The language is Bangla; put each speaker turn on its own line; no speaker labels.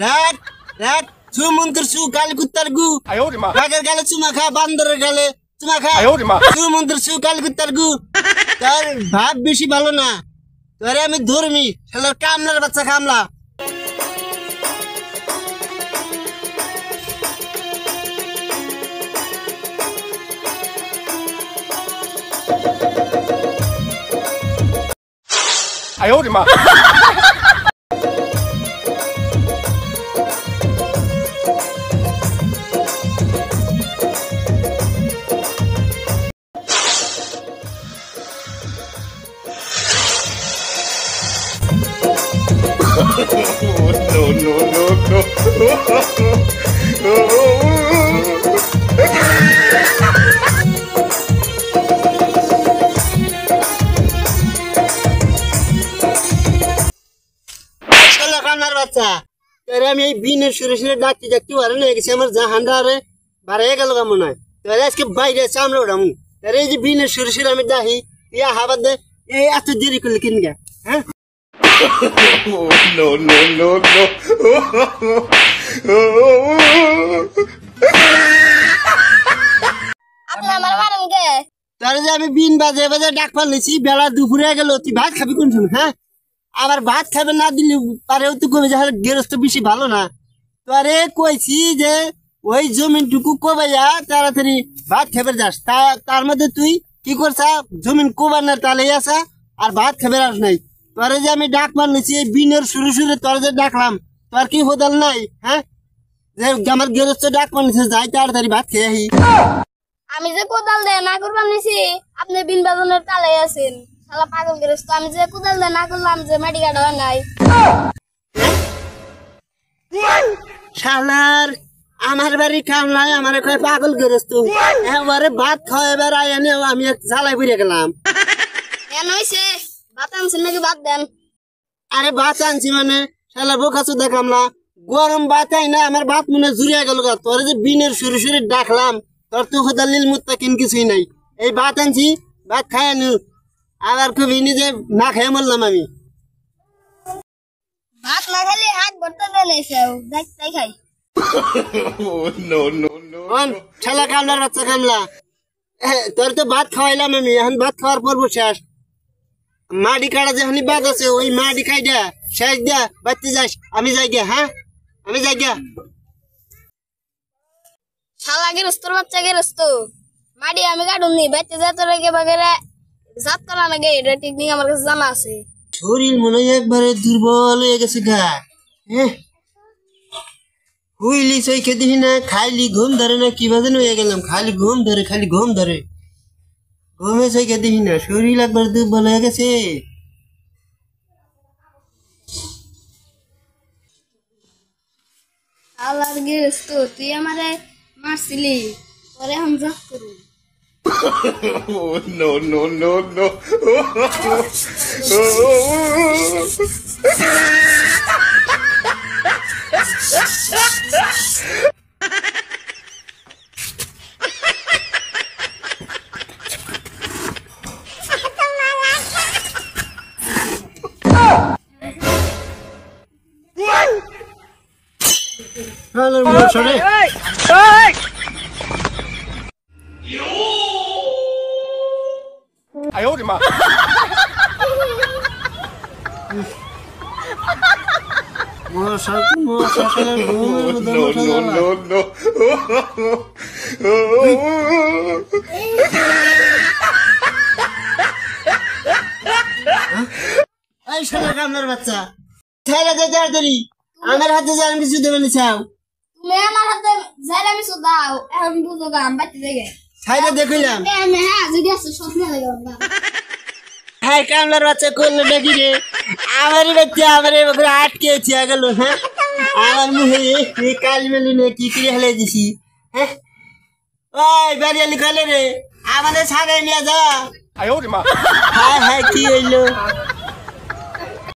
রাত রাত সু মন্ত্র সু কাল কুত্তার গু রাগের গালে চুমা খা বান্দরের গালে চুমা খা সু মন্ত্র সু কাল কুত্তার গু তোর ভাব বেশি ভালো না তোরে আমি ধর্মী শালার কামলার বাচ্চা কামলা বাচ্চা তোরে আমি এই বিনের সুরে সুরে ডাকতে ডাকতে পারে না গেছে আমার জাহানরা রে বারে গেল মনে হয় তোরে আজকে বাইরে চামড়া উঠামু তোরে এই যে বিনের সুরে সুরে আমি ডাকি ইয়া হাবার দে এই এত দেরি করলে কিন গা হ্যাঁ তোরে যে আমি বিন বাজে বাজে ডাক পারলেছি বেলা দুপুরে গেল তুই ভাত খাবি কোন সময় হ্যাঁ আবার ভাত খাবে না দিলে পারেও তো কবে যাওয়ার গেরস্ত বেশি ভালো না তোরে কইছি যে ওই জমিনটুকু কোবাইয়া তাড়াতাড়ি ভাত খাবে যাস তার মধ্যে তুই কি করছা জমিন কোবানোর তালে আসা আর ভাত খাবে আর নাই তোরে যে আমি ডাক মারলেছি এই বিনের সুরে সুরে তোরে যে ডাকলাম তোর কি হোদাল নাই হ্যাঁ যে আমার গেরস্ত ডাক মারলেছে যাই তাড়াতাড়ি ভাত খেয়ে আহি
আমি যে কোদাল দেয় না করবাম নিছি আপনি বিন বাজনের তালে আছেন শালা পাগল গেরস্ত আমি যে কোদাল দেয় না করলাম যে মাটি কাটা নাই
শালার আমার বাড়ি কামলায় আমার কয় পাগল গেরস্ত এবারে ভাত খাওয়াবার আইনে আমি জ্বালাই পড়ে গেলাম
কেন হইছে ভাত আনছেন নাকি ভাত দেন
আরে ভাত আনছি মানে শালা বোকাচু দেখামলা গরম ভাত আই না আমার ভাত মনে জুড়িয়া গেল গা তোর যে বিনের সুরে সুরে ডাকলাম তোর তো হোদালিল মুত্তা কিন কিছুই নাই এই ভাত আনছি ভাত খাই আনু আবার খুব নিজে না খেয়ে মরলাম আমি
ভাত না খালি হাত ভরতে দেন এসেও দেখতে খাই
শালা কামলার বাচ্চা কামলা তোর তো ভাত খাওয়াইলাম আমি এখন ভাত খাওয়ার পর শেষ মাটি কাটা যে বাদ আছে ওই মাটি খাই দিয়া শেষ দিয়া বাড়তে যাস আমি যাই গিয়া হ্যাঁ আমি যাই গিয়া
শালা গেরস্তর বাচ্চা গেরস্ত মাটি আমি কাটুননি বাইতে যেতে রেখে বাগেরা জাত করা না গে এটা টেকনিক আমার কাছে জানা আছে
শরীর মনে হয় একবারে দুর্বল হয়ে গেছে গা হ্যাঁ হুইলি সই খেতে না খাইলি ঘুম ধরে না কি বাজে হয়ে গেলাম খালি ঘুম ধরে ঘুমে সই খেতে না শরীর একবার দুর্বল হয়ে গেছে
শালার গেরস্ত তুই আমারে মারছিলি পরে এখন জাত করু
no.
Hello, sorry.
I owed him up. No.
এই শালা কামলার বাচ্চা ছেড়ে দে তাড়াতাড়ি আমার হাতে যা আমি কিছু দেবে না চাও
তুমি আমার হাতে যাইলে আমি দাও এখন বুঝো গা আমি বাইতে যাই
ছাইরে দেখলাম
আমি হ্যাঁ যদি আছে স্বপ্ন লাগে
হাই কামলার বাচ্চা করলো নাকি রে আমারই বাচ্চা আমারে বকরে আটকেছে গেল হ্যাঁ আমার মুখে এই কালি মেলি নে কি করে হেলে দিছি হ্যাঁ ওই বাড়িয়ালি কলে রে আমাদের ছাড়াই নিয়ে যা
I owed him up.
Hi কি হইলো